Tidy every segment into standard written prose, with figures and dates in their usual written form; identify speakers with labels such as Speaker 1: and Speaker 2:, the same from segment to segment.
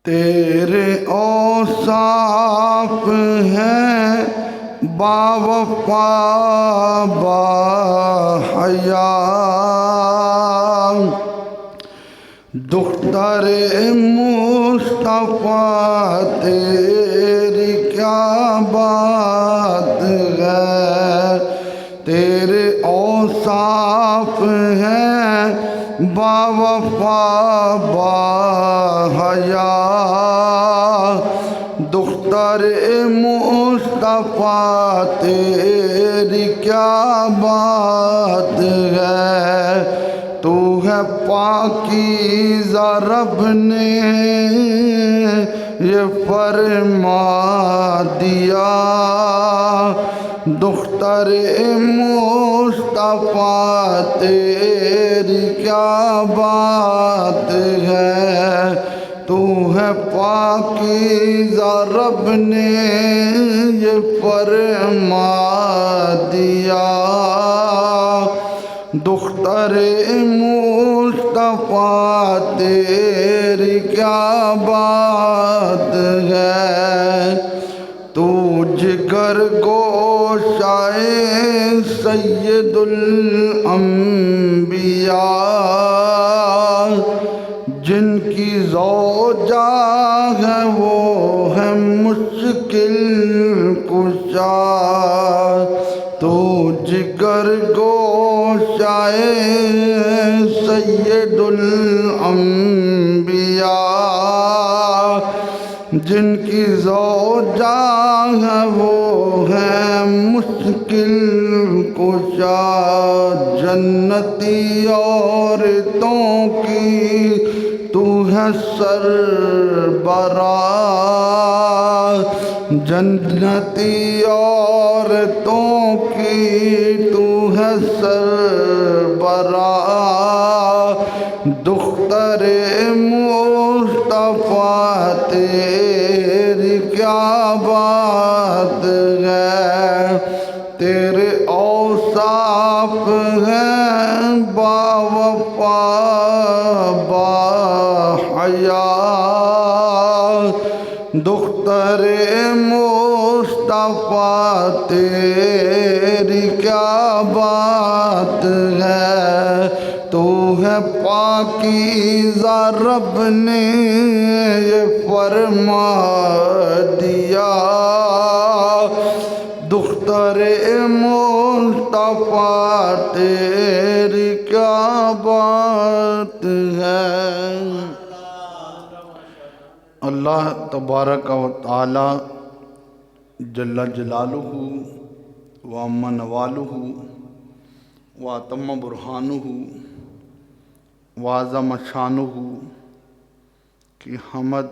Speaker 1: تیرے اوصاف ہیں باوفا باحیا، دختر مصطفیٰ تیری کیا بات ہے، تیرے اوصاف ہیں باوفا باحیا، دختر مصطفیٰ تیری کیا بات ہے، تو ہے پاکیزہ رب نے یہ فرما دیا، دختر مصطفیٰ تیری کیا بات ہے، تو ہے پاکیزہ رب نے یہ فرما دیا، دختر مصطفیٰ تیری کیا بات ہے، تو جگر گوشائے سید الانبیاء، جن کی زوجہ ہے وہ ہے مشکل کشا، تو جگر گوشائے سید الانبیاء، جن کی زوجہ ہے وہ ہے مشکل کشا، جنتی عورتوں کی تو ہے سربراہ، جنتی عورتوں کی تو ہے سربراہ، دختر مصطفیٰ تیری کیا بات ہے، تیرے اوصاف ہیں باوفا باحیا، دختر مصطفیٰ تیری کیا بات ہے، تو ہے پاکیزہ رب نے یہ فرما دیا، دختر مصطفیٰ تیری کیا بات ہے۔ اللہ تبارک و تعالی جل جلالہ وعم نوالہ واتم برہانہ وعظم شانہ کی حمد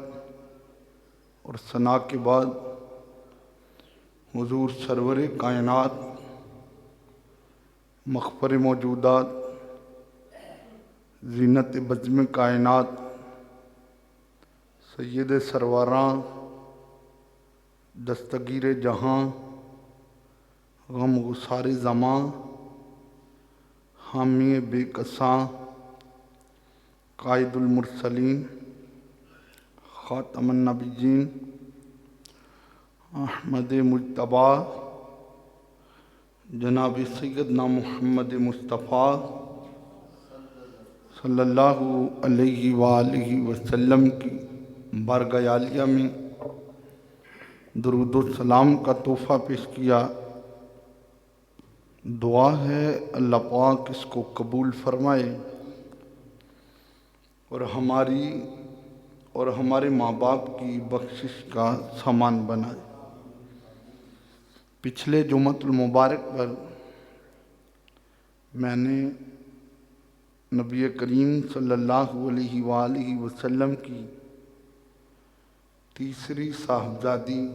Speaker 1: اور ثنا کے بعد حضور سرور کائنات مغفر موجودات زینت بزم کائنات سید سرواراں دستگیر جہاں غم گسار زماں حامی بے کساں قائد المرسلین خاتم النبیین احمد مجتبی جناب سیدنا محمد مصطفیٰ صلی اللہ علیہ وآلہ وسلم کی بارگاہ عالیہ میں درود و سلام کا تحفہ پیش کیا۔ دعا ہے اللہ پاک اس کو قبول فرمائے اور ہماری اور ہمارے ماں باپ کی بخشش کا سامان بنائے۔ پچھلے جمعۃ المبارک پر میں نے نبی کریم صلی اللہ علیہ وآلہ وسلم کی تیسری صاحبزادی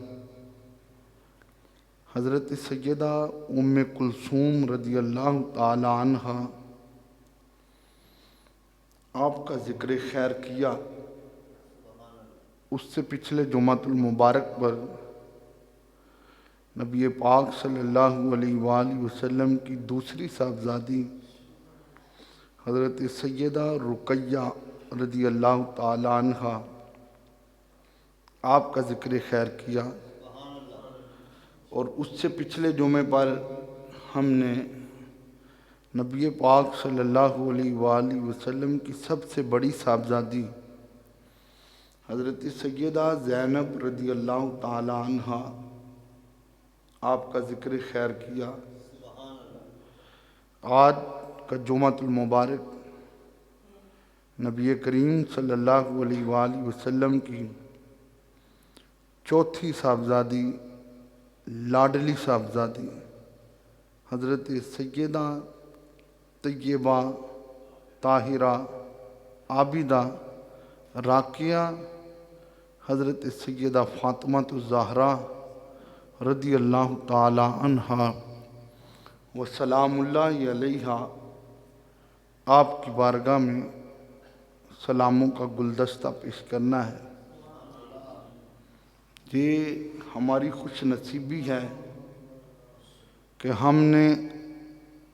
Speaker 1: حضرت سیدہ ام کلثوم رضی اللہ تعالی عنہ آپ کا ذکر خیر کیا۔ اس سے پچھلے جمعۃ المبارک پر نبی پاک صلی اللہ علیہ وآلہ وسلم کی دوسری صاحبزادی حضرت سیدہ رقیہ رضی اللہ تعالی عنہ آپ کا ذکر خیر کیا، اور اس سے پچھلے جمعے پر ہم نے نبی پاک صلی اللہ علیہ وآلہ وسلم کی سب سے بڑی صاحبزادی حضرت سیدہ زینب رضی اللہ تعالی عنہ آپ کا ذکر خیر کیا۔ آج کا جمعۃ المبارک نبی کریم صلی اللہ علیہ وآلہ وسلم کی چوتھی صاحبزادی، لاڈلی صاحبزادی حضرت سیدہ طیبہ طاہرہ عابدہ راقیہ حضرت سیدہ فاطمہ الزہرا رضی اللہ تعالی عنہا وسلام اللہ علیہا آپ کی بارگاہ میں سلاموں کا گلدستہ پیش کرنا ہے۔ یہ ہماری خوش نصیبی ہے کہ ہم نے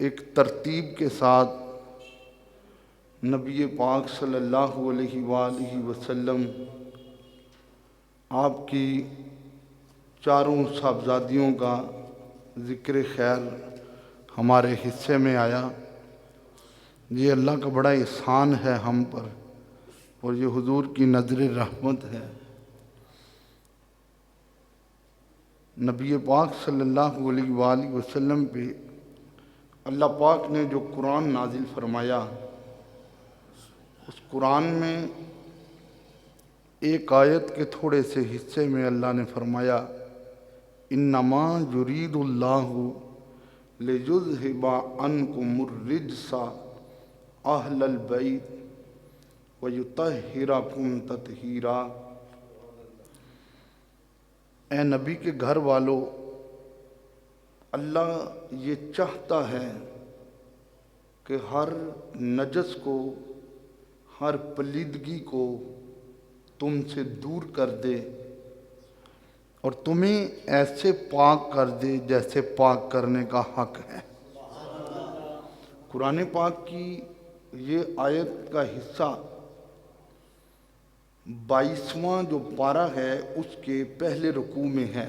Speaker 1: ایک ترتیب کے ساتھ نبی پاک صلی اللہ علیہ وآلہ وسلم آپ کی چاروں صاحبزادیوں کا ذکر خیر ہمارے حصے میں آیا۔ یہ اللہ کا بڑا احسان ہے ہم پر، اور یہ حضور کی نظر رحمت ہے۔ نبی پاک صلی اللہ علیہ وآلہ وسلم پہ اللہ پاک نے جو قرآن نازل فرمایا، اس قرآن میں ایک آیت کے تھوڑے سے حصے میں اللہ نے فرمایا انما یرید اللہ لیذھب عنکم الرجس اہل البیت ویطہرکم تطہیرا۔ اے نبی کے گھر والوں، اللہ یہ چاہتا ہے کہ ہر نجس کو، ہر پلیدگی کو تم سے دور کر دے، اور تمہیں ایسے پاک کر دے جیسے پاک کرنے کا حق ہے۔ قرآن پاک کی یہ آیت کا حصہ 22واں جو پارہ ہے اس کے پہلے رکوع میں ہے۔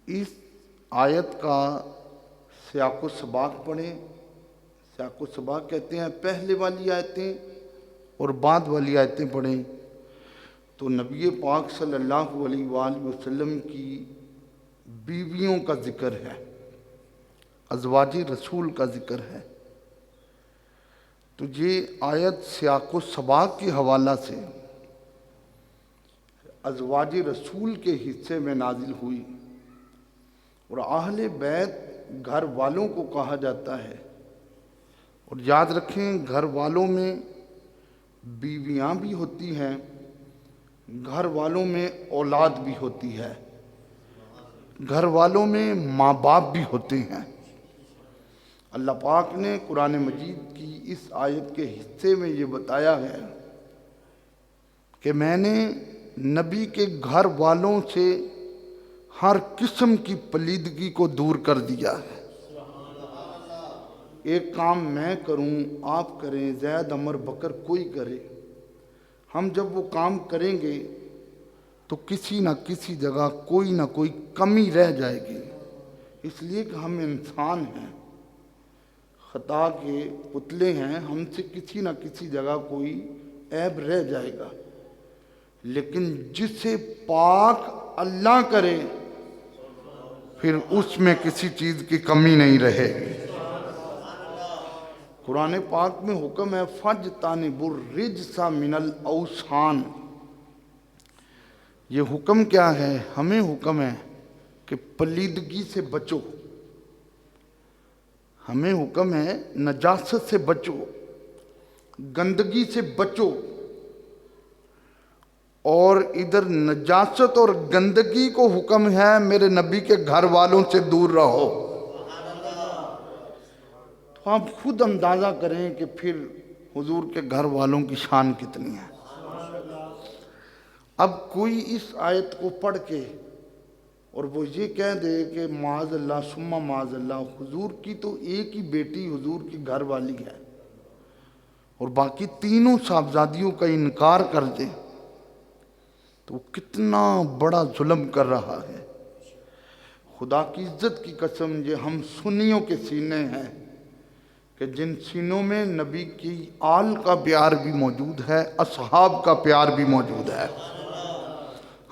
Speaker 1: اس آیت کا سیاق و سباق پڑھیں۔ سیاق و سباق کہتے ہیں پہلے والی آیتیں اور بعد والی آیتیں پڑھیں، تو نبی پاک صلی اللہ علیہ وآلہ وسلم کی بیویوں کا ذکر ہے، ازواج رسول کا ذکر ہے۔ تو یہ آیت سیاق و سباق کے حوالہ سے ازواج رسول کے حصے میں نازل ہوئی، اور اہل بیت گھر والوں کو کہا جاتا ہے۔ اور یاد رکھیں گھر والوں میں بیویاں بھی ہوتی ہیں، گھر والوں میں اولاد بھی ہوتی ہے، گھر والوں میں ماں باپ بھی ہوتے ہیں۔ اللہ پاک نے قرآن مجید کی اس آیت کے حصے میں یہ بتایا ہے کہ میں نے نبی کے گھر والوں سے ہر قسم کی پلیدگی کو دور کر دیا ہے۔ ایک کام میں کروں، آپ کریں، زید عمر بکر کوئی کرے، ہم جب وہ کام کریں گے تو کسی نہ کسی جگہ کوئی نہ کوئی کمی رہ جائے گی، اس لیے کہ ہم انسان ہیں، خطا کے پتلے ہیں، ہم سے کسی نہ کسی جگہ کوئی عیب رہ جائے گا۔ لیکن جسے پاک اللہ کرے پھر اس میں کسی چیز کی کمی نہیں رہے گی۔ قرآن پاک میں حکم ہے فَاجْتَنِبُوا الرِّجْسَ مِنَ الْأَوْثَانِ۔ یہ حکم کیا ہے؟ ہمیں حکم ہے کہ پلیدگی سے بچو، ہمیں حکم ہے نجاست سے بچو، گندگی سے بچو، اور ادھر نجاست اور گندگی کو حکم ہے میرے نبی کے گھر والوں سے دور رہو۔ تو آپ خود اندازہ کریں کہ پھر حضور کے گھر والوں کی شان کتنی ہے۔ اب کوئی اس آیت کو پڑھ کے اور وہ یہ کہہ دے کہ معاذ اللہ ثم معاذ اللہ، حضور کی تو ایک ہی بیٹی حضور کی گھر والی ہے، اور باقی تینوں صاحبزادیوں کا انکار کر دے، تو وہ کتنا بڑا ظلم کر رہا ہے۔ خدا کی عزت کی قسم، یہ ہم سنیوں کے سینے ہیں کہ جن سینوں میں نبی کی آل کا پیار بھی موجود ہے، اصحاب کا پیار بھی موجود ہے۔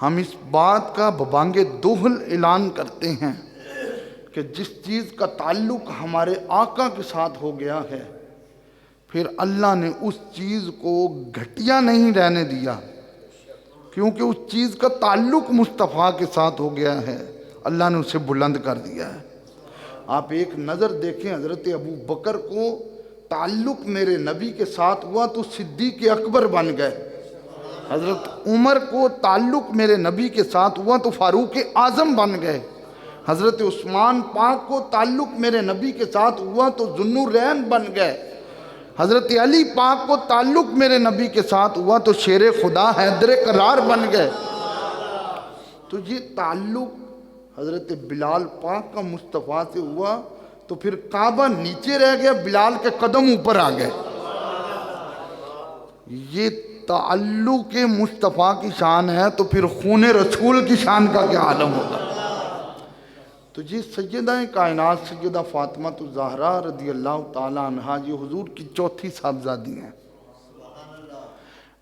Speaker 1: ہم اس بات کا ببانگ دوہل اعلان کرتے ہیں کہ جس چیز کا تعلق ہمارے آقا کے ساتھ ہو گیا ہے، پھر اللہ نے اس چیز کو گھٹیا نہیں رہنے دیا، کیونکہ اس چیز کا تعلق مصطفیٰ کے ساتھ ہو گیا ہے، اللہ نے اسے بلند کر دیا ہے۔ آپ ایک نظر دیکھیں، حضرت ابو بکر کو تعلق میرے نبی کے ساتھ ہوا تو صدیق اکبر بن گئے، حضرت عمر کو تعلق میرے نبی کے ساتھ ہوا تو فاروق اعظم بن گئے، حضرت عثمان پاک کو تعلق میرے نبی کے ساتھ ہوا تو ذوالنورین بن گئے، حضرت علی پاک کو تعلق میرے نبی کے ساتھ ہوا تو شیر خدا حیدر کرار بن گئے۔ تو یہ تعلق حضرت بلال پاک کا مصطفیٰ سے ہوا تو پھر کعبہ نیچے رہ گیا، بلال کے قدم اوپر آ گئے۔ یہ تعلق مصطفیٰ کی شان ہے تو پھر خون رسول کی شان کا کیا عالم ہوگا۔ تو یہ سیدہ کائنات سیدہ فاطمہ الزہرا رضی اللہ تعالیٰ عنہا یہ حضور کی چوتھی صاحبزادی ہیں،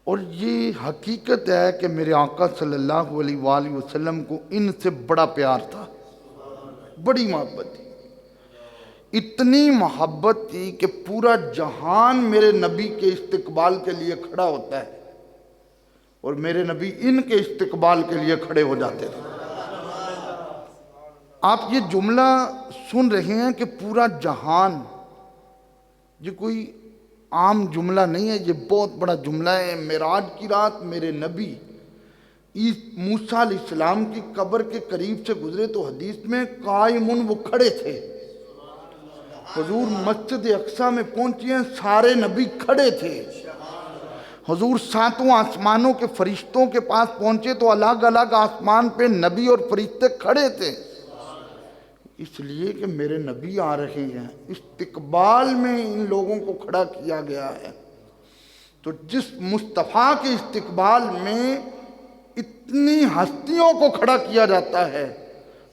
Speaker 1: اور یہ حقیقت ہے کہ میرے آقا صلی اللہ علیہ وآلہ وسلم کو ان سے بڑا پیار تھا، بڑی محبت تھی، اتنی محبت تھی کہ پورا جہان میرے نبی کے استقبال کے لیے کھڑا ہوتا ہے اور میرے نبی ان کے استقبال کے لیے کھڑے ہو جاتے تھے۔ آپ یہ جملہ سن رہے ہیں کہ پورا جہان، یہ کوئی عام جملہ نہیں ہے، یہ بہت بڑا جملہ ہے۔ معراج کی رات میرے نبی موسیٰ علیہ السلام کی قبر کے قریب سے گزرے تو حدیث میں قائمون وہ کھڑے تھے، حضور مسجد اقصیٰ میں پہنچے ہیں، سارے نبی کھڑے تھے، حضور ساتوں آسمانوں کے فرشتوں کے پاس پہنچے تو الگ الگ آسمان پہ نبی اور فرشتے کھڑے تھے، اس لیے کہ میرے نبی آ رہے ہیں، استقبال میں ان لوگوں کو کھڑا کیا گیا ہے۔ تو جس مصطفیٰ کے استقبال میں اتنی ہستیوں کو کھڑا کیا جاتا ہے،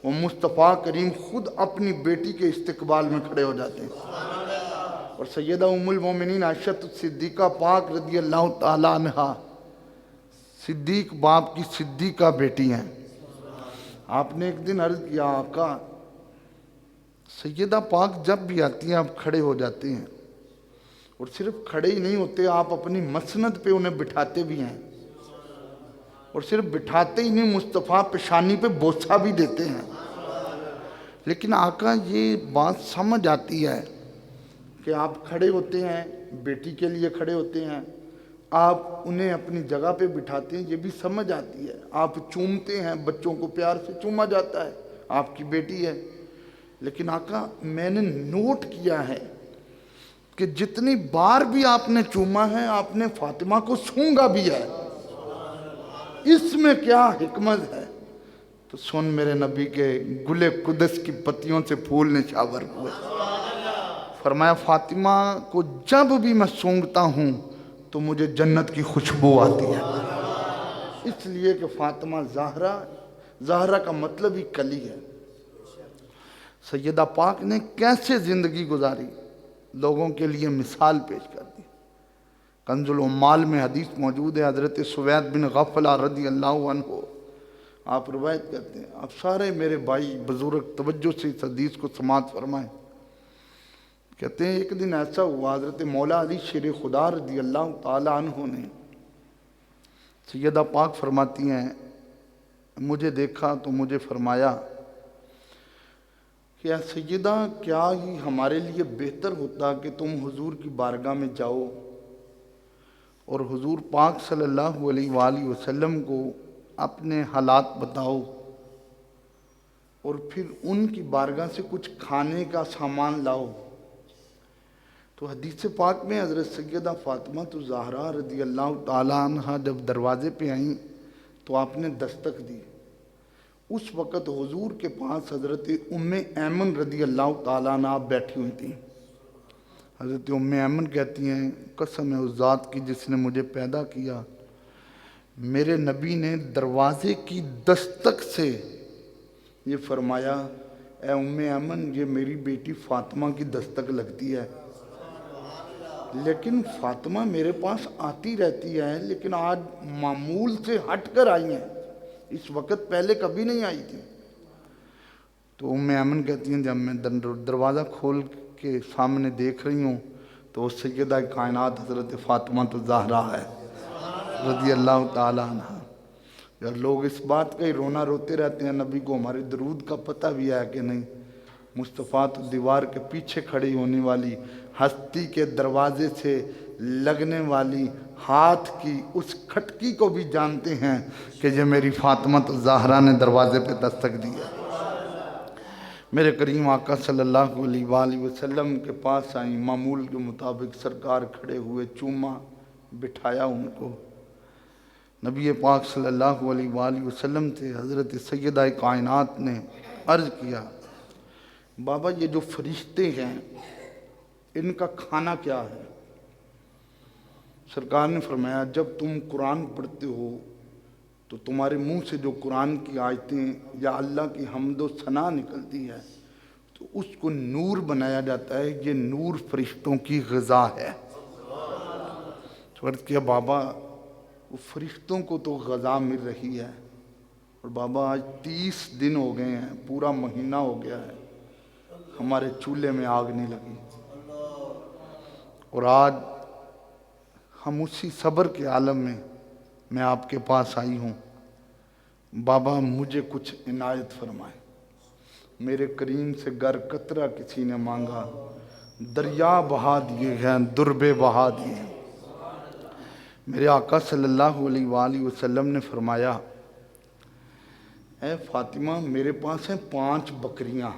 Speaker 1: وہ مصطفیٰ کریم خود اپنی بیٹی کے استقبال میں کھڑے ہو جاتے ہیں۔ اور سیدہ ام المومنین عائشہ صدیقہ پاک رضی اللہ تعالیٰ عنہا صدیق باپ کی صدیقہ بیٹی ہیں۔ آپ نے ایک دن عرض کیا، آقا سیدہ پاک جب بھی آتی ہیں آپ کھڑے ہو جاتے ہیں، اور صرف کھڑے ہی نہیں ہوتے، آپ اپنی مسند پہ انہیں بٹھاتے بھی ہیں، اور صرف بٹھاتے ہی نہیں، مصطفیٰ پیشانی پہ بوسہ بھی دیتے ہیں۔ لیکن آقا یہ بات سمجھ آتی ہے کہ آپ کھڑے ہوتے ہیں، بیٹی کے لیے کھڑے ہوتے ہیں، آپ انہیں اپنی جگہ پہ بٹھاتے ہیں، یہ بھی سمجھ آتی ہے، آپ چومتے ہیں، بچوں کو پیار سے چوما جاتا ہے، آپ کی بیٹی ہے۔ لیکن آقا میں نے نوٹ کیا ہے کہ جتنی بار بھی آپ نے چوما ہے، آپ نے فاطمہ کو سونگا بھی ہے، اس میں کیا حکمت ہے؟ تو سن میرے نبی کے گل قدس کی پتیوں سے پھول نچھاور ہوئے، فرمایا فاطمہ کو جب بھی میں سونگتا ہوں تو مجھے جنت کی خوشبو آتی ہے، اس لیے کہ فاطمہ زہرا کا مطلب ہی کلی ہے۔ سیدہ پاک نے کیسے زندگی گزاری، لوگوں کے لیے مثال پیش کر دی۔ کنز العمال میں حدیث موجود ہے، حضرت سوید بن غفلہ رضی اللہ عنہ آپ روایت کرتے ہیں، آپ سارے میرے بھائی بزرگ توجہ سے اس حدیث کو سماعت فرمائیں۔ کہتے ہیں ایک دن ایسا ہوا، حضرت مولا علی شیر خدا رضی اللہ تعالی عنہ نے، سیدہ پاک فرماتی ہیں مجھے دیکھا تو مجھے فرمایا کہ سیدہ کیا ہی ہمارے لیے بہتر ہوتا کہ تم حضور کی بارگاہ میں جاؤ اور حضور پاک صلی اللہ علیہ وآلہ وسلم کو اپنے حالات بتاؤ اور پھر ان کی بارگاہ سے کچھ کھانے کا سامان لاؤ۔ تو حدیث پاک میں حضرت سیدہ فاطمہ الزہرا رضی اللہ تعالیٰ عنہ جب دروازے پہ آئیں تو آپ نے دستک دی، اس وقت حضور کے پاس حضرت ام ایمن رضی اللہ تعالیٰ عنہ بیٹھی ہوئی تھیں۔ حضرت ام ایمن کہتی ہیں قسم ہے اس ذات کی جس نے مجھے پیدا کیا میرے نبی نے دروازے کی دستک سے یہ فرمایا، اے ام ایمن یہ میری بیٹی فاطمہ کی دستک لگتی ہے، لیکن فاطمہ میرے پاس آتی رہتی ہے، لیکن آج معمول سے ہٹ کر آئی ہیں، اس وقت پہلے کبھی نہیں آئی تھی۔ تو ام ایمن کہتی ہیں جب میں دروازہ کھول کے سامنے دیکھ رہی ہوں تو سیدہ کائنات حضرت فاطمہ الزہرا ہے رضی اللہ تعالیٰ عنہ۔ یار لوگ اس بات کا ہی رونا روتے رہتے ہیں، نبی کو ہمارے درود کا پتہ بھی ہے کہ نہیں؟ مصطفیٰ تو دیوار کے پیچھے کھڑی ہونے والی، ہستی کے دروازے سے لگنے والی ہاتھ کی اس کھٹکی کو بھی جانتے ہیں کہ یہ میری فاطمہ الزہرا نے دروازے پہ دستک دی ہے۔ میرے کریم آقا صلی اللہ علیہ وآلہ وسلم کے پاس آئیں، معمول کے مطابق سرکار کھڑے ہوئے، چوما، بٹھایا ان کو۔ نبی پاک صلی اللہ علیہ وآلہ وسلم سے حضرت سیدہ کائنات نے عرض کیا، بابا یہ جو فرشتے ہیں ان کا کھانا کیا ہے؟ سرکار نے فرمایا جب تم قرآن پڑھتے ہو تو تمہارے منہ سے جو قرآن کی آیتیں یا اللہ کی حمد و ثنا نکلتی ہے تو اس کو نور بنایا جاتا ہے، یہ نور فرشتوں کی غذا ہے۔ تو عرض کیا بابا وہ فرشتوں کو تو غذا مل رہی ہے، اور بابا آج 30 دن ہو گئے ہیں، پورا مہینہ ہو گیا ہے، ہمارے چولہے میں آگ نہیں لگی، اور آج ہم اسی صبر کے عالم میں آپ کے پاس آئی ہوں، بابا مجھے کچھ عنایت فرمائے۔ میرے کریم سے گر قطرہ کسی نے مانگا، دریا بہا دیے ہیں، دربے بہا دیے ہیں۔ میرے آقا صلی اللہ علیہ وآلہ وسلم نے فرمایا، اے فاطمہ میرے پاس ہیں 5 بکریاں،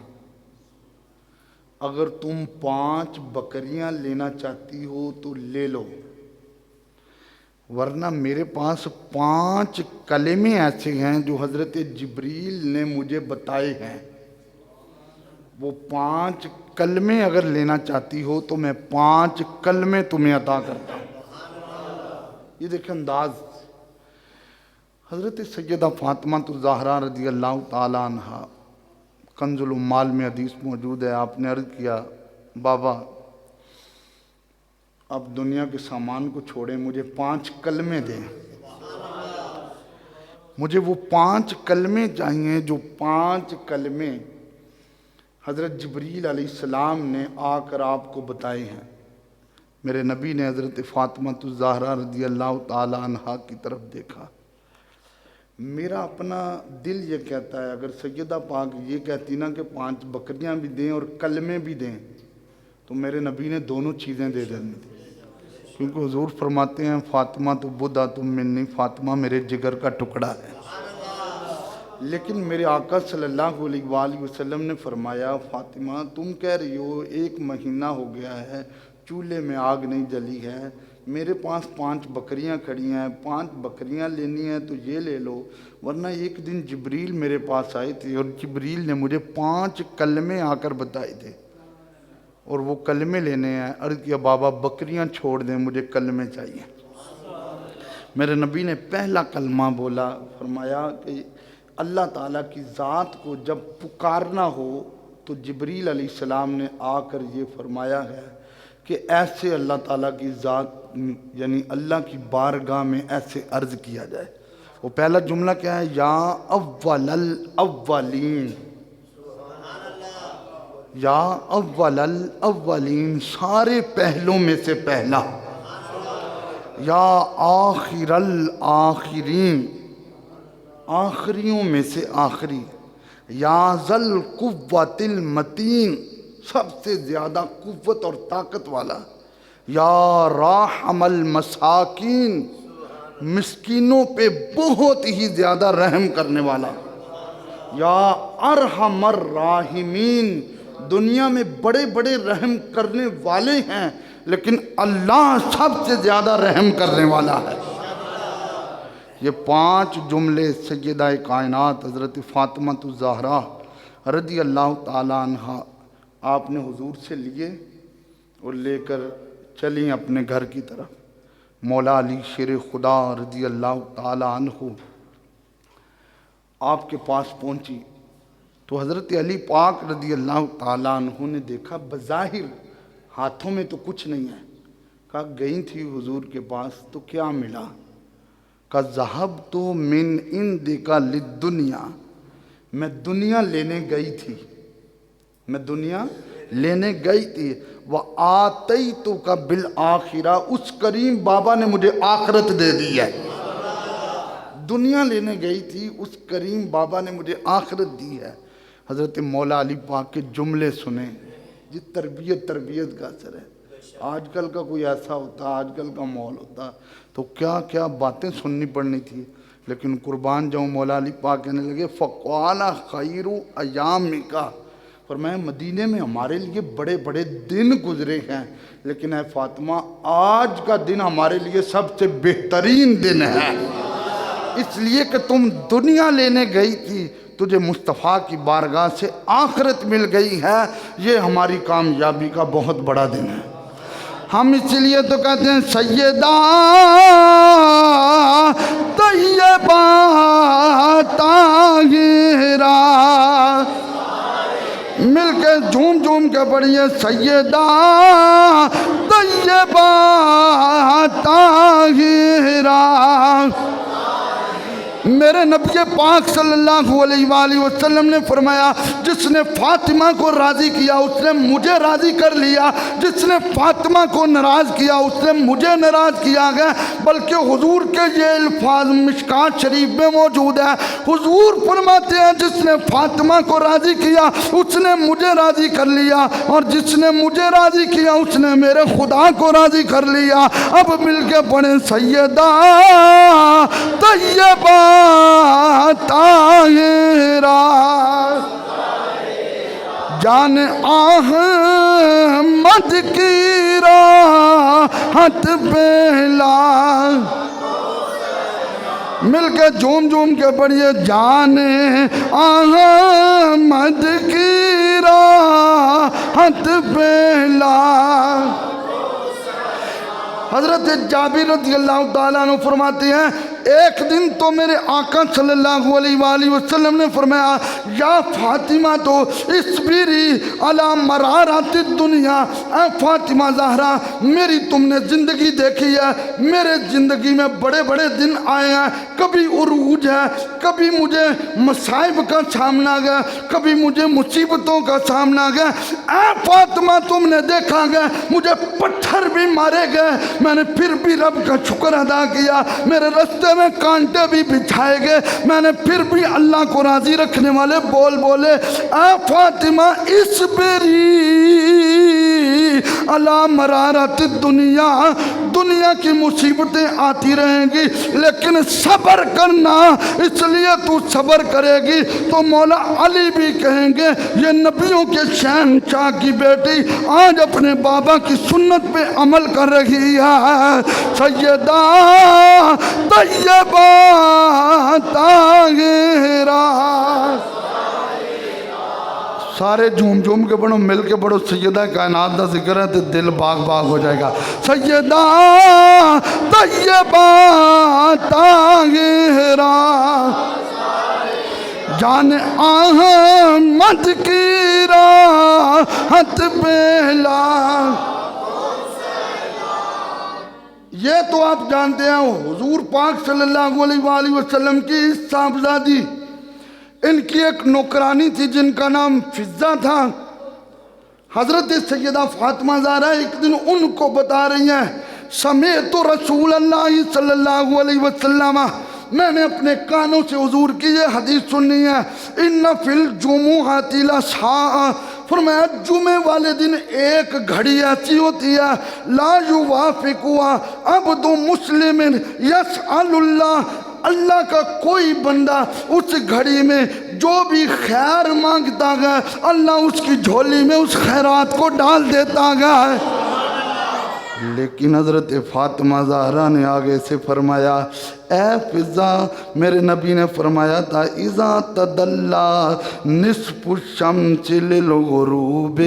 Speaker 1: اگر تم 5 بکریاں لینا چاہتی ہو تو لے لو، ورنہ میرے پاس 5 کلمے ایسے ہیں جو حضرت جبریل نے مجھے بتائے ہیں، وہ 5 کلمے اگر لینا چاہتی ہو تو میں 5 کلمے تمہیں عطا کرتا ہوں۔ یہ دیکھیں انداز، حضرت سیدہ فاطمہ الزہرا رضی اللہ تعالیٰ عنہ، کنز العمال میں حدیث موجود ہے، آپ نے عرض کیا بابا اب دنیا کے سامان کو چھوڑیں، مجھے 5 کلمے دیں، مجھے وہ 5 کلمے چاہیے جو 5 کلمے حضرت جبریل علیہ السلام نے آ کر آپ کو بتائے ہیں۔ میرے نبی نے حضرت فاطمہ الزہرا رضی اللہ تعالیٰ عنہ کی طرف دیکھا، میرا اپنا دل یہ کہتا ہے اگر سیدہ پاک یہ کہتی نا کہ 5 بکریاں بھی دیں اور کلمے بھی دیں تو میرے نبی نے دونوں چیزیں دے دینی تھی، کیونکہ حضور فرماتے ہیں فاطمہ تو بدعہ تم منی، فاطمہ میرے جگر کا ٹکڑا ہے۔ لیکن میرے آقا صلی اللہ علیہ وآلہ وسلم نے فرمایا فاطمہ تم کہہ رہی ہو 1 مہینہ ہو گیا ہے چولہے میں آگ نہیں جلی ہے، میرے پاس 5 بکریاں کھڑی ہیں، 5 بکریاں لینی ہیں تو یہ لے لو، ورنہ ایک دن جبریل میرے پاس آئے تھے اور جبریل نے مجھے 5 کلمے آ کر بتائے تھے اور وہ کلمے لینے ہیں۔ عرض کیا بابا بکریاں چھوڑ دیں، مجھے کلمے چاہیے۔ میرے نبی نے پہلا کلمہ بولا، فرمایا کہ اللہ تعالیٰ کی ذات کو جب پکارنا ہو تو جبریل علیہ السلام نے آ کر یہ فرمایا ہے کہ ایسے اللہ تعالیٰ کی ذات یعنی اللہ کی بارگاہ میں ایسے عرض کیا جائے۔ وہ پہلا جملہ کیا ہے؟ یا اول الاولین، یا اول الاولین، سارے پہلوں میں سے پہلا، یا آخر الآخرین، آخریوں میں سے آخری، یا ذل قوت المتین، سب سے زیادہ قوت اور طاقت والا، یا راحم المساکین، مسکینوں پہ بہت ہی زیادہ رحم کرنے والا، یا ارحم الراحمین، دنیا میں بڑے بڑے رحم کرنے والے ہیں لیکن اللہ سب سے زیادہ رحم کرنے والا ہے۔ یہ 5 جملے سیدہ کائنات حضرت فاطمہ الزہرا رضی اللہ تعالیٰ عنہ آپ نے حضور سے لیے اور لے کر چلیں اپنے گھر کی طرف۔ مولا علی شیر خدا رضی اللہ تعالی عنہ آپ کے پاس پہنچی تو حضرت علی پاک رضی اللہ تعالی عنہ نے دیکھا بظاہر ہاتھوں میں تو کچھ نہیں ہے. کہا گئی تھی حضور کے پاس تو کیا ملا؟ کہا ذہبت من عندک للدنیا، میں دنیا لینے گئی تھی، میں دنیا لینے گئی تھی. وآتیتک بالآخرہ، اس کریم بابا نے مجھے آخرت دے دی ہے. دنیا لینے گئی تھی، اس کریم بابا نے مجھے آخرت دی ہے. حضرت مولا علی پاک کے جملے سنیں، یہ تربیت کا اثر ہے. آج کل کا کوئی ایسا ہوتا، آج کل کا ماحول ہوتا تو کیا کیا باتیں سننی پڑنی تھی. لیکن قربان جاؤں مولا علی پاک کہنے لگے فقال خیر ایامک، فرمایا مدینے میں ہمارے لیے بڑے بڑے دن گزرے ہیں، لیکن اے فاطمہ آج کا دن ہمارے لیے سب سے بہترین دن ہے، اس لیے کہ تم دنیا لینے گئی تھی، تجھے مصطفیٰ کی بارگاہ سے آخرت مل گئی ہے. یہ ہماری کامیابی کا بہت بڑا دن ہے. ہم اس لیے تو کہتے ہیں سیدہ طیبہ طاہرہ، مل کے جھوم کے پڑھیے سیدہ طیبہ طاہرہ. میرے نبی پاک صلی اللہ علیہ وآلہ وسلم نے فرمایا جس نے فاطمہ کو راضی کیا اس نے مجھے راضی کر لیا، جس نے فاطمہ کو ناراض کیا اس نے مجھے ناراض کیا گیا. بلکہ حضور کے یہ الفاظ مشکات شریف میں موجود ہے. حضور فرماتے ہیں جس نے فاطمہ کو راضی کیا اس نے مجھے راضی کر لیا، اور جس نے مجھے راضی کیا اس نے میرے خدا کو راضی کر لیا. اب مل کے پڑھیں سیدہ طیبہ طاہرہ، جان احمد کی راحت پہلا. مل کے جھوم کے پڑھیے جان احمد کی راحت پہلا. حضرت جابر رضی اللہ تعالیٰ عنہ فرماتے ہیں ایک دن تو میرے آقا صلی اللہ علیہ وآلہ وسلم نے فرمایا یا فاطمہ تو اصبری علی مرارات الدنیا، اے فاطمہ زہرا میری تم نے زندگی دیکھی ہے، میرے زندگی میں بڑے بڑے دن آئے ہیں، کبھی عروج ہے، کبھی مجھے مصائب کا سامنا گیا، کبھی مجھے مصیبتوں کا سامنا گیا. اے فاطمہ تم نے دیکھا گیا مجھے پتھر بھی مارے گئے، میں نے پھر بھی رب کا شکر ادا کیا، میرے رستے میں کانٹے بھی بچھائے گئے، میں نے پھر بھی اللہ کو راضی رکھنے والے بول بولے. اے فاطمہ اصبری علی مرارات الدنیا، دنیا کی مصیبتیں آتی رہیں گی لیکن صبر کرنا، اس لیے تو صبر کرے گی تو مولا علی بھی کہیں گے یہ نبیوں کے شہنشاہ کی بیٹی آج اپنے بابا کی سنت پہ عمل کر رہی ہے. سیدہ طیبہ طاہرہ، سارے جھوم کے پڑھو، مل کے پڑھو سیدہ کائنات دا ذکر ہے تو دل باغ باغ ہو جائے گا. سیدہ طیبہ طاہرہ، جان احمد کی راحت پہلا. یہ تو آپ جانتے ہیں حضور پاک صلی اللہ علیہ وآلہ وسلم کی صاحبزادی، ان کی ایک نوکرانی تھی جن کا نام فضہ تھا. حضرت سیدہ فاطمہ زہرا ایک دن ان کو بتا رہی ہیں سمیعت رسول اللہ صلی اللہ علیہ وسلم، میں نے اپنے کانوں سے حضور کی یہ حدیث سنی ہے ان فی الجمعۃ لساعۃ، فرمایا جمعے والے دن ایک گھڑی ایسی ہوتی ہے لا یوافقها عبد مسلم یسأل اللہ، اللہ کا کوئی بندہ اس گھڑی میں جو بھی خیر مانگتا گیا اللہ اس کی جھولی میں اس خیرات کو ڈال دیتا گیا ہے. لیکن حضرت فاطمہ زہرا نے آگے سے فرمایا اے فضا، میرے نبی نے فرمایا تھا اذا تدلا نصف الشمس للغروب،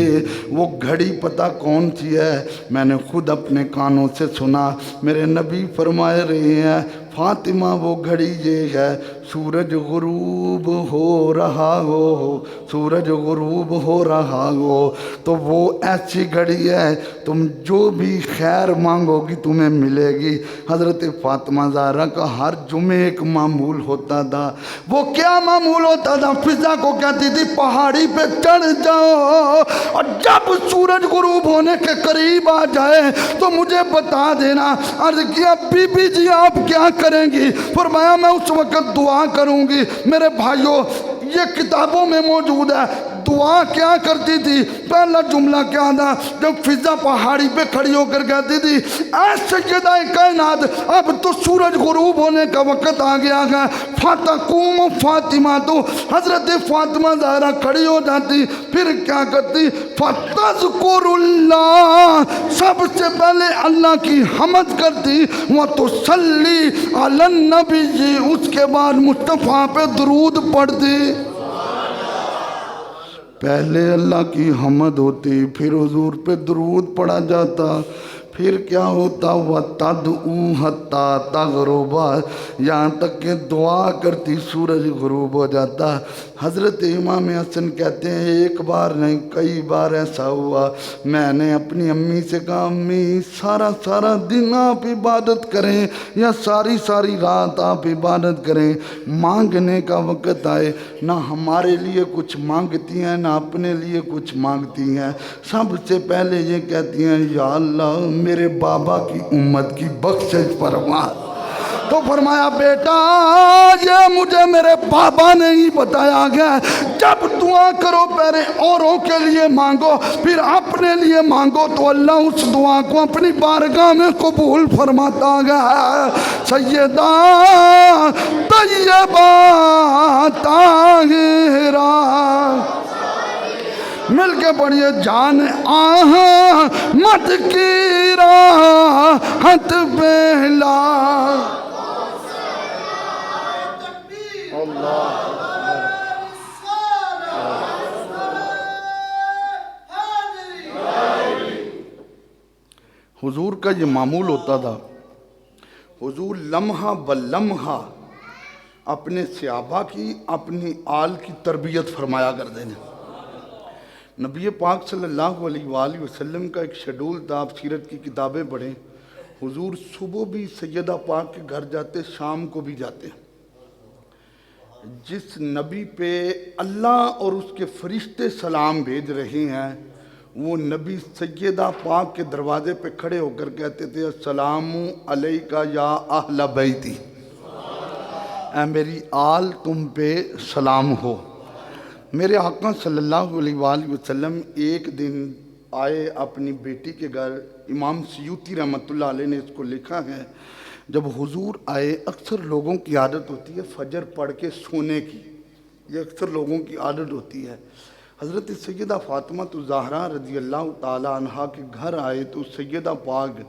Speaker 1: وہ گھڑی پتہ کون سی ہے؟ میں نے خود اپنے کانوں سے سنا، میرے نبی فرمائے رہے ہیں فاطمہ وہ گھڑی یہ ہے سورج غروب ہو رہا ہو، سورج غروب ہو رہا ہو تو وہ ایسی گھڑی ہے تم جو بھی خیر مانگو گی تمہیں ملے گی۔ حضرت فاطمہ زہرا کا ہر جمعے ایک معمول ہوتا تھا۔ وہ کیا معمول ہوتا تھا؟ فضا کو کہتی تھی پہاڑی پہ چڑھ جاؤ اور جب سورج غروب ہونے کے قریب آ جائے تو مجھے بتا دینا۔ عرض کیا بی بی جی آپ کیا کریں گی؟ فرمایا میں اس وقت دعا کروں گی۔ میرے بھائیوں یہ کتابوں میں موجود ہے، دعا کیا کرتی تھی؟ پہلا جملہ کیا تھا؟ جب فضا پہاڑی پہ کھڑی ہو کر کہتی تھی اے سیدہ کائنات اب تو سورج غروب ہونے کا وقت آ گیا ہے، فتقوم فاطمہ، تو حضرت فاطمہ زہرا کھڑی ہو جاتی، پھر کیا کرتی؟ فتذکر اللہ، سب سے پہلے اللہ کی حمد کرتی، وتصلی علی النبی، اس کے بعد مصطفیٰ پہ درود پڑھتی۔ پہلے اللہ کی حمد ہوتی، پھر حضور پہ درود پڑھا جاتا، پھر کیا ہوتا؟ وَتَدْعُو حَتَّى تَغْرُبَ، یہاں تک کہ دعا کرتی سورج غروب ہو جاتا۔ حضرت امام حسن کہتے ہیں ایک بار نہیں کئی بار ایسا ہوا، میں نے اپنی امی سے کہا امی سارا دن آپ عبادت کریں یا ساری رات آپ عبادت کریں، مانگنے کا وقت آئے نہ ہمارے لیے کچھ مانگتی ہیں نہ اپنے لیے کچھ مانگتی ہیں، سب سے پہلے یہ کہتی ہیں یا اللہ میرے بابا کی امت کی بخشش فرما۔ تو فرمایا بیٹا یہ مجھے میرے بابا نے ہی بتایا گیا، جب دعا کرو پہلے اوروں کے لیے مانگو پھر اپنے لیے مانگو تو اللہ اس دعا کو اپنی بارگاہ میں قبول فرماتا گیا۔ سیدہ طیبہ طاہرہ، مل کے پڑھیے جان احمد کی راحت بہلا۔ حضور کا یہ معمول ہوتا تھا، حضور لمحہ بلمحہ اپنے صحابہ کی اپنی آل کی تربیت فرمایا کرتے ہیں۔ نبی پاک صلی اللہ علیہ وآلہ وسلم کا ایک شیڈول تھا، آپ سیرت کی کتابیں پڑھیں، حضور صبح بھی سیدہ پاک کے گھر جاتے شام کو بھی جاتے۔ جس نبی پہ اللہ اور اس کے فرشتے سلام بھیج رہے ہیں وہ نبی سیدہ پاک کے دروازے پہ کھڑے ہو کر کہتے تھے السلام علیکہ یا اہل بیتی، اے میری آل تم پہ سلام ہو۔ میرے آقا صلی اللہ علیہ وآلہ وسلم ایک دن آئے اپنی بیٹی کے گھر، امام سیوطی رحمۃ اللہ علیہ نے اس کو لکھا ہے، جب حضور آئے اکثر لوگوں کی عادت ہوتی ہے فجر پڑھ کے سونے کی، یہ اکثر لوگوں کی عادت ہوتی ہے۔ حضرت سیدہ فاطمہ زہرا رضی اللہ تعالی عنہا کے گھر آئے تو سیدہ پاک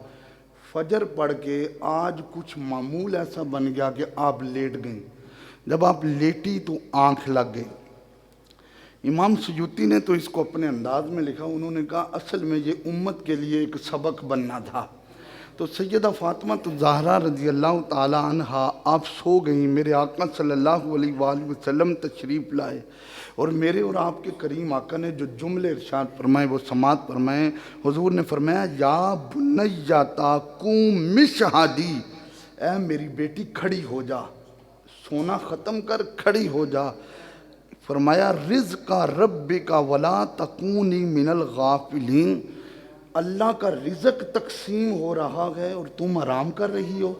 Speaker 1: فجر پڑھ کے آج کچھ معمول ایسا بن گیا کہ آپ لیٹ گئیں، جب آپ لیٹی تو آنکھ لگ گئی۔ امام سیوطی نے تو اس کو اپنے انداز میں لکھا، انہوں نے کہا اصل میں یہ امت کے لیے ایک سبق بننا تھا۔ تو سیدہ فاطمہ زہرا رضی اللہ تعالی عنہا آپ سو گئیں، میرے آقا صلی اللہ علیہ وآلہ وسلم تشریف لائے اور میرے اور آپ کے کریم آقا نے جو جملے ارشاد فرمائے وہ سماعت فرمائے۔ حضور نے فرمایا یا بنیتا قوم مشہدی، اے میری بیٹی کھڑی ہو جا، سونا ختم کر کھڑی ہو جا۔ فرمایا رزق ربک ولا تکونی من الغافلین، اللہ کا رزق تقسیم ہو رہا ہے اور تم آرام کر رہی ہو۔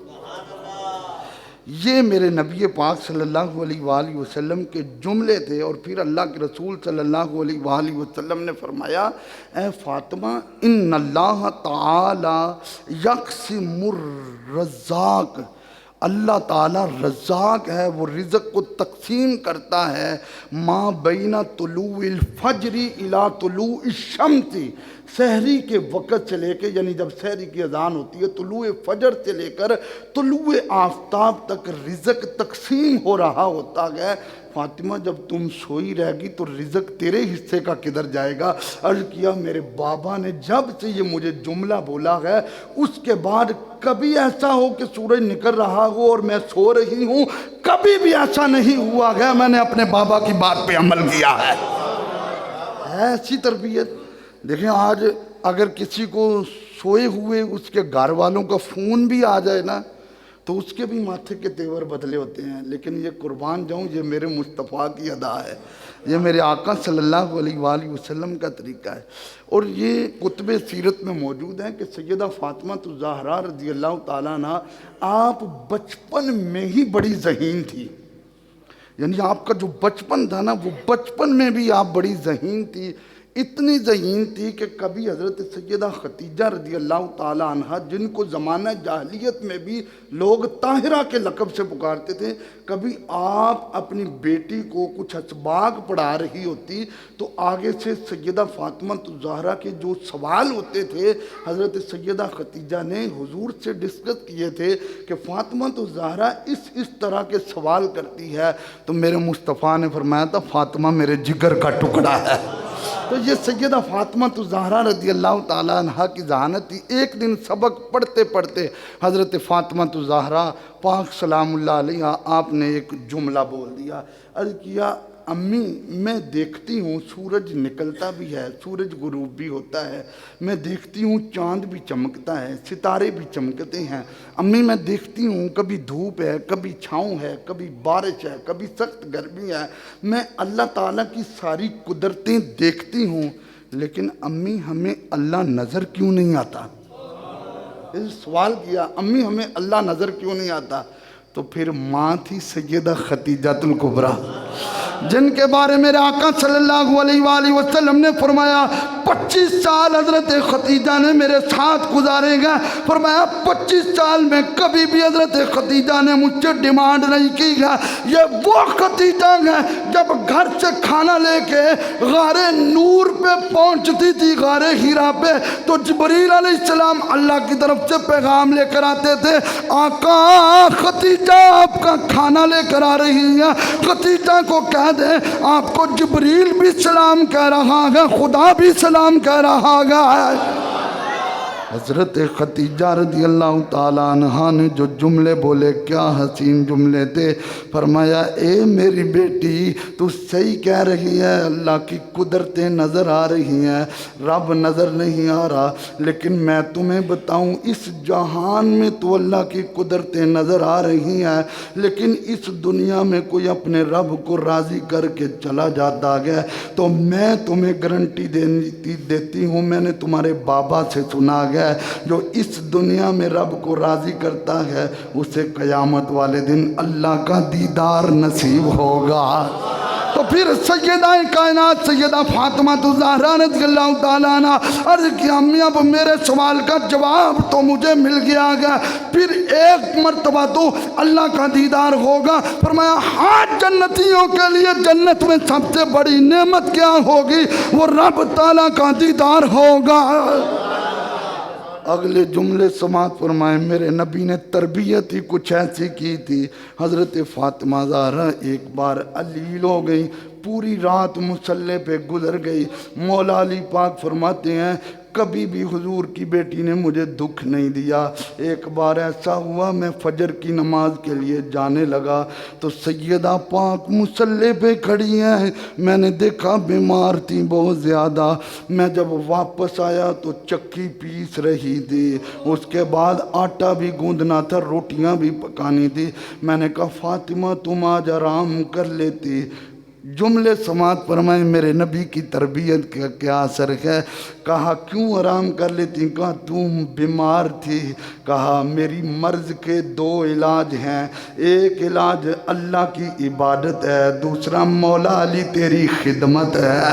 Speaker 1: یہ میرے نبی پاک صلی اللہ علیہ وآلہ وسلم کے جملے تھے، اور پھر اللہ کے رسول صلی اللہ علیہ وآلہ وسلم نے فرمایا اے فاطمہ ان اللہ تعالی یقسم الرزاق، اللہ تعالیٰ رزاق ہے، وہ رزق کو تقسیم کرتا ہے ما بین طلوع الفجر الی طلوع الشمس، سحری کے وقت سے لے کے، یعنی جب سحری کی اذان ہوتی ہے طلوع فجر سے لے کر طلوع آفتاب تک رزق تقسیم ہو رہا ہوتا ہے۔ فاطمہ جب تم سوئی رہ گی تو رزق تیرے حصے کا کدھر جائے گا؟ عرض کیا میرے بابا نے جب سے یہ مجھے جملہ بولا ہے اس کے بعد کبھی ایسا ہو کہ سورج نکل رہا ہو اور میں سو رہی ہوں، کبھی بھی ایسا نہیں ہوا ہے، میں نے اپنے بابا کی بات پہ عمل کیا ہے۔ ایسی تربیت دیکھیں، آج اگر کسی کو سوئے ہوئے اس کے گھر والوں کا فون بھی آ جائے نا تو اس کے بھی ماتھے کے تیور بدلے ہوتے ہیں، لیکن یہ قربان جاؤں یہ میرے مصطفیٰ کی ادا ہے، یہ میرے آقا صلی اللہ علیہ وآلہ وسلم کا طریقہ ہے۔ اور یہ کتب سیرت میں موجود ہے کہ سیدہ فاطمہ الزہرا رضی اللہ تعالیٰ عنہ آپ بچپن میں ہی بڑی ذہین تھی، یعنی آپ کا جو بچپن تھا نا وہ بچپن میں بھی آپ بڑی ذہین تھی، اتنی ذہین تھی کہ کبھی حضرت سیدہ خدیجہ رضی اللہ تعالی عنہ جن کو زمانہ جاہلیت میں بھی لوگ طاہرہ کے لقب سے پکارتے تھے، کبھی آپ اپنی بیٹی کو کچھ اسباق پڑھا رہی ہوتی تو آگے سے سیدہ فاطمہ الزہرا کے جو سوال ہوتے تھے حضرت سیدہ خدیجہ نے حضور سے ڈسکس کیے تھے کہ فاطمہ الزہرا اس طرح کے سوال کرتی ہے، تو میرے مصطفیٰ نے فرمایا تھا فاطمہ میرے جگر کا ٹکڑا ہے۔ تو یہ سیدہ فاطمہ الزہرا رضی اللہ تعالیٰ عنہ کی ذہانت تھی۔ ایک دن سبق پڑھتے پڑھتے حضرت فاطمہ الزہرا پاک سلام اللہ علیہ آپ نے ایک جملہ بول دیا، عرض کیا امی میں دیکھتی ہوں سورج نکلتا بھی ہے، سورج غروب بھی ہوتا ہے، میں دیکھتی ہوں چاند بھی چمکتا ہے، ستارے بھی چمکتے ہیں، امی میں دیکھتی ہوں کبھی دھوپ ہے، کبھی چھاؤں ہے، کبھی بارش ہے، کبھی سخت گرمی ہے، میں اللہ تعالیٰ کی ساری قدرتیں دیکھتی ہوں، لیکن امی ہمیں اللہ نظر کیوں نہیں آتا؟ سوال کیا امی ہمیں اللہ نظر کیوں نہیں آتا؟ تو پھر ماں تھی سیدہ خدیجہ الکبریٰ، جن کے بارے میرے آقا صلی اللہ علیہ وآلہ وسلم نے فرمایا 25 سال حضرت خدیجہ نے میرے ساتھ گزارے گا، فرمایا 25 سال میں کبھی بھی حضرت خدیجہ نے مجھ سے ڈیمانڈ نہیں کی ہے۔ یہ وہ خدیجہ ہے جب گھر سے کھانا لے کے غار نور پہ پہنچتی تھی، غار حرا پہ، تو جبریل علیہ السلام اللہ کی طرف سے پیغام لے کر آتے تھے، آقا خدیجہ آپ کا کھانا لے کر آ رہی ہے، خدیجہ کو کہہ دیں آپ کو جبریل بھی سلام کہہ رہا ہے، خدا بھی سلام کہہ رہا ہے۔ حضرت خدیجہ رضی اللہ تعالیٰ عنہ نے جو جملے بولے کیا حسین جملے تھے، فرمایا اے میری بیٹی تو صحیح کہہ رہی ہے، اللہ کی قدرتیں نظر آ رہی ہیں، رب نظر نہیں آ رہا، لیکن میں تمہیں بتاؤں اس جہان میں تو اللہ کی قدرتیں نظر آ رہی ہیں، لیکن اس دنیا میں کوئی اپنے رب کو راضی کر کے چلا جاتا ہے تو میں تمہیں گارنٹی دیتی ہوں، میں نے تمہارے بابا سے سنا گیا جو اس دنیا میں رب کو راضی کرتا ہے اسے قیامت والے دن اللہ کا دیدار نصیب ہوگا۔ تو پھر سیدہ کائنات سیدہ فاطمہ الزہرا رضی اللہ تعالیٰ عنہ عرض کیا امی اب میرے سوال کا جواب تو مجھے مل گیا گا، پھر ایک مرتبہ تو اللہ کا دیدار ہوگا۔ فرمایا ہاں جنتیوں کے لیے جنت میں سب سے بڑی نعمت کیا ہوگی؟ وہ رب تعالیٰ کا دیدار ہوگا۔ اگلے جملے سماعت فرمائے، میرے نبی نے تربیت ہی کچھ ایسی کی تھی، حضرت فاطمہ زہرا ایک بار علیل ہو گئی، پوری رات مصلی پہ گزر گئی۔ مولا علی پاک فرماتے ہیں کبھی بھی حضور کی بیٹی نے مجھے دکھ نہیں دیا۔ ایک بار ایسا ہوا میں فجر کی نماز کے لیے جانے لگا تو سیدہ پاک مصلی پہ کھڑی ہیں، میں نے دیکھا بیمار تھی بہت زیادہ، میں جب واپس آیا تو چکی پیس رہی تھی، اس کے بعد آٹا بھی گوندنا تھا، روٹیاں بھی پکانی تھی۔ میں نے کہا فاطمہ تم آج آرام کر لیتی۔ جملے سماعت فرمائے میرے نبی کی تربیت کا کیا اثر ہے؟ کہا کیوں آرام کر لیتی؟ کہا تم بیمار تھی، کہا میری مرض کے 2 علاج ہیں، ایک علاج اللہ کی عبادت ہے، دوسرا مولا علی تیری خدمت ہے۔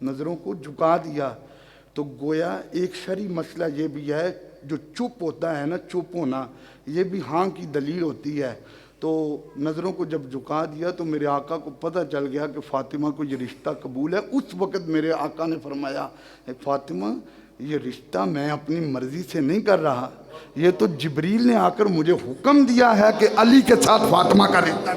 Speaker 1: نظروں کو جھکا دیا. تو گویا ایک شرعی مسئلہ یہ بھی ہے، جو چپ ہوتا ہے نا، چپ ہونا یہ بھی ہاں کی دلیل ہوتی ہے. تو نظروں کو جب جھکا دیا تو میرے آقا کو پتہ چل گیا کہ فاطمہ کو یہ رشتہ قبول ہے. اس وقت میرے آقا نے فرمایا، فاطمہ یہ رشتہ میں اپنی مرضی سے نہیں کر رہا، یہ تو جبریل نے آ کر مجھے حکم دیا ہے کہ علی کے ساتھ فاطمہ کا رشتہ.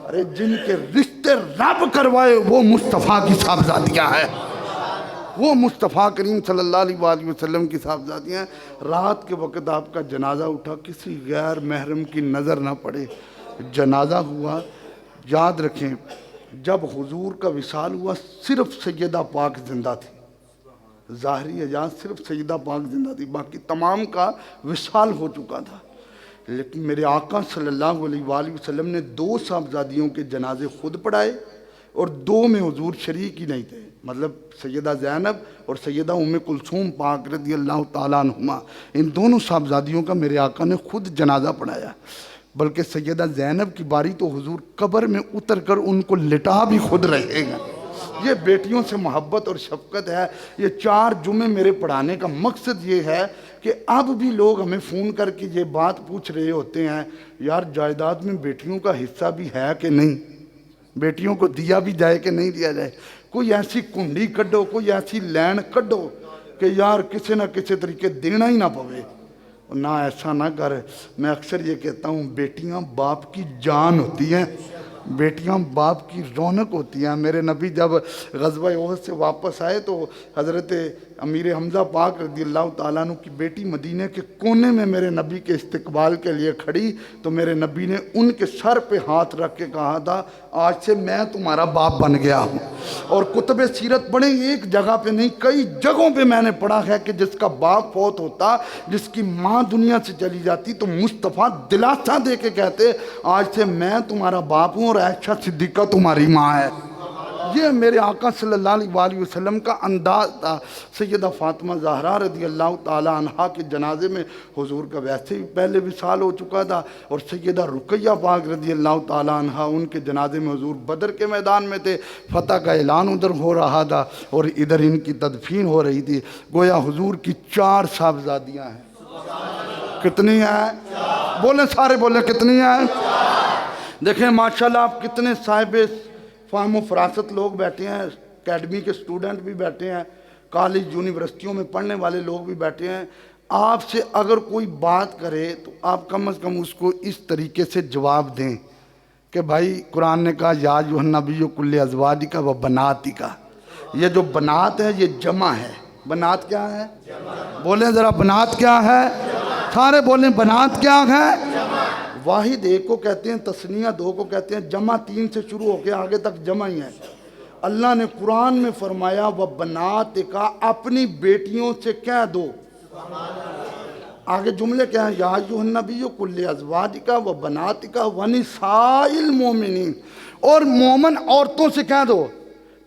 Speaker 1: ارے جن کے رشتے رب کروائے وہ مصطفیٰ کی صاحبزادیاں ہیں، وہ مصطفیٰ کریم صلی اللہ علیہ وآلہ وسلم کی صاحبزادیاں ہیں. رات کے وقت آپ کا جنازہ اٹھا، کسی غیر محرم کی نظر نہ پڑے. جنازہ ہوا. یاد رکھیں جب حضور کا وصال ہوا صرف سیدہ پاک زندہ تھی. ظاہری اجازت صرف سیدہ پاک زندہ تھی، باقی تمام کا وصال ہو چکا تھا. لیکن میرے آقا صلی اللہ علیہ وآلہ وسلم نے 2 صاحبزادیوں کے جنازے خود پڑھائے اور 2 میں حضور شریک ہی نہیں تھے. مطلب سیدہ زینب اور سیدہ ام کلثوم پاک رضی اللہ تعالیٰ عنہما، ان دونوں صاحبزادیوں کا میرے آقا نے خود جنازہ پڑھایا. بلکہ سیدہ زینب کی باری تو حضور قبر میں اتر کر ان کو لٹا بھی خود رہے گا. یہ بیٹیوں سے محبت اور شفقت ہے. یہ 4 جمعے میرے پڑھانے کا مقصد یہ ہے کہ اب بھی لوگ ہمیں فون کر کے یہ بات پوچھ رہے ہوتے ہیں، یار جائیداد میں بیٹیوں کا حصہ بھی ہے کہ نہیں، بیٹیوں کو دیا بھی جائے کہ نہیں دیا جائے. کوئی ایسی کنڈی کڈو، کوئی ایسی لین کڈو کہ یار کسی نہ کسی طریقے دینا ہی نہ پوے. نہ ایسا نہ کر. میں اکثر یہ کہتا ہوں بیٹیاں باپ کی جان ہوتی ہیں، بیٹیاں باپ کی رونق ہوتی ہیں. میرے نبی جب غزوہ احد سے واپس آئے تو حضرت امیر حمزہ پاک رضی اللہ تعالیٰ عنہ کی بیٹی مدینہ کے کونے میں میرے نبی کے استقبال کے لیے کھڑی تو میرے نبی نے ان کے سر پہ ہاتھ رکھ کے کہا تھا، آج سے میں تمہارا باپ بن گیا ہوں. اور کتب سیرت پڑھیں، ایک جگہ پہ نہیں کئی جگہوں پہ میں نے پڑھا ہے کہ جس کا باپ فوت ہوتا، جس کی ماں دنیا سے چلی جاتی تو مصطفیٰ دلاسا دے کے کہتے، آج سے میں تمہارا باپ ہوں اور عائشہ صدیقہ تمہاری ماں ہے. یہ میرے آقا صلی اللہ علیہ وآلہ وسلم کا انداز تھا. سیدہ فاطمہ زہرا رضی اللہ تعالیٰ عنہا کے جنازے میں حضور کا ویسے ہی پہلے وصال ہو چکا تھا، اور سیدہ رقیہ پاک رضی اللہ تعالیٰ عنہا ان کے جنازے میں حضور بدر کے میدان میں تھے. فتح کا اعلان ادھر ہو رہا تھا اور ادھر ان کی تدفین ہو رہی تھی. گویا حضور کی 4 صاحبزادیاں ہیں. کتنی ہیں؟ بولیں سارے بولیں کتنی ہیں؟ دیکھیں ماشاءاللہ آپ کتنے صاحب فہم و فراست لوگ بیٹھے ہیں، اکیڈمی کے سٹوڈنٹ بھی بیٹھے ہیں، کالج یونیورسٹیوں میں پڑھنے والے لوگ بھی بیٹھے ہیں. آپ سے اگر کوئی بات کرے تو آپ کم از کم اس کو اس طریقے سے جواب دیں کہ بھائی قرآن نے کہا یا ایھا النبی کل ازواجک و بناتک. یہ جو بنات ہے یہ جمع ہے. بنات کیا ہے؟ بولیں ذرا بنات کیا ہے؟ سارے بولیں بنات کیا ہے؟ واحد 1 کو کہتے ہیں، تثنیہ 2 کو کہتے ہیں، جمع 3 سے شروع ہو کے آگے تک جمع ہی ہے. اللہ نے قرآن میں فرمایا وَبَنَاتِكَ، اپنی بیٹیوں سے کہہ دو. آگے جملے کیا ہیں؟ یا ایھا النبی کل ازواجک وبناتک ونساء المؤمنین، اور مومن عورتوں سے کہہ دو.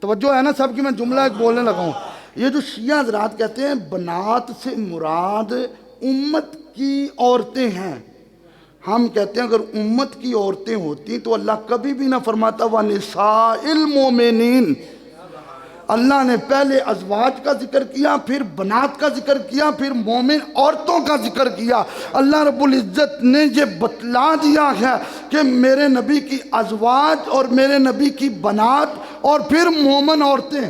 Speaker 1: توجہ ہے نا سب کی؟ میں جملہ ایک بولنے لگا ہوں. یہ جو شیعہ حضرات کہتے ہیں بنات سے مراد امت کی عورتیں ہیں، ہم کہتے ہیں اگر امت کی عورتیں ہوتی تو اللہ کبھی بھی نہ فرماتا وَنِسَاءِ الْمُؤْمِنِينَ. اللہ نے پہلے ازواج کا ذکر کیا، پھر بنات کا ذکر کیا، پھر مومن عورتوں کا ذکر کیا. اللہ رب العزت نے یہ بتلا دیا ہے کہ میرے نبی کی ازواج اور میرے نبی کی بنات اور پھر مومن عورتیں.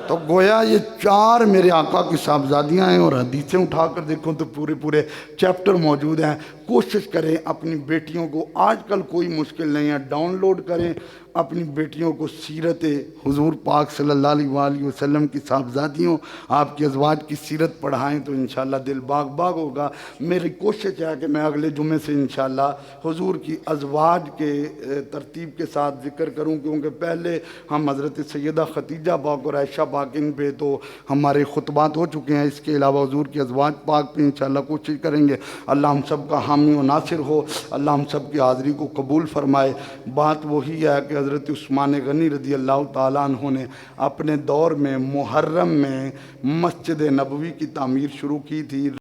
Speaker 1: تو گویا یہ 4 میرے آقا کی صاحبزادیاں ہیں، اور حدیثیں اٹھا کر دیکھوں تو پورے چیپٹر موجود ہیں. کوشش کریں اپنی بیٹیوں کو، آج کل کوئی مشکل نہیں ہے، ڈاؤن لوڈ کریں اپنی بیٹیوں کو سیرت حضور پاک صلی اللہ علیہ وآلہ وسلم کی صاحبزادیوں، آپ کی ازواج کی سیرت پڑھائیں تو انشاءاللہ دل باغ باغ ہوگا. میری کوشش ہے کہ میں اگلے جمعے سے انشاءاللہ حضور کی ازواج کے ترتیب کے ساتھ ذکر کروں، کیونکہ پہلے ہم حضرت سیدہ خدیجہ پاک اور عائشہ پاک ان پہ تو ہمارے خطبات ہو چکے ہیں. اس کے علاوہ حضور کی ازواج پاک پہ انشاءاللہ کوشش کریں گے. اللہ ہم سب کا حامی و ناصر ہو. اللہ ہم سب کی حاضری کو قبول فرمائے. بات وہی ہے کہ حضرت عثمان غنی رضی اللہ تعالیٰ عنہ نے اپنے دور میں محرم میں مسجد نبوی کی تعمیر شروع کی تھی.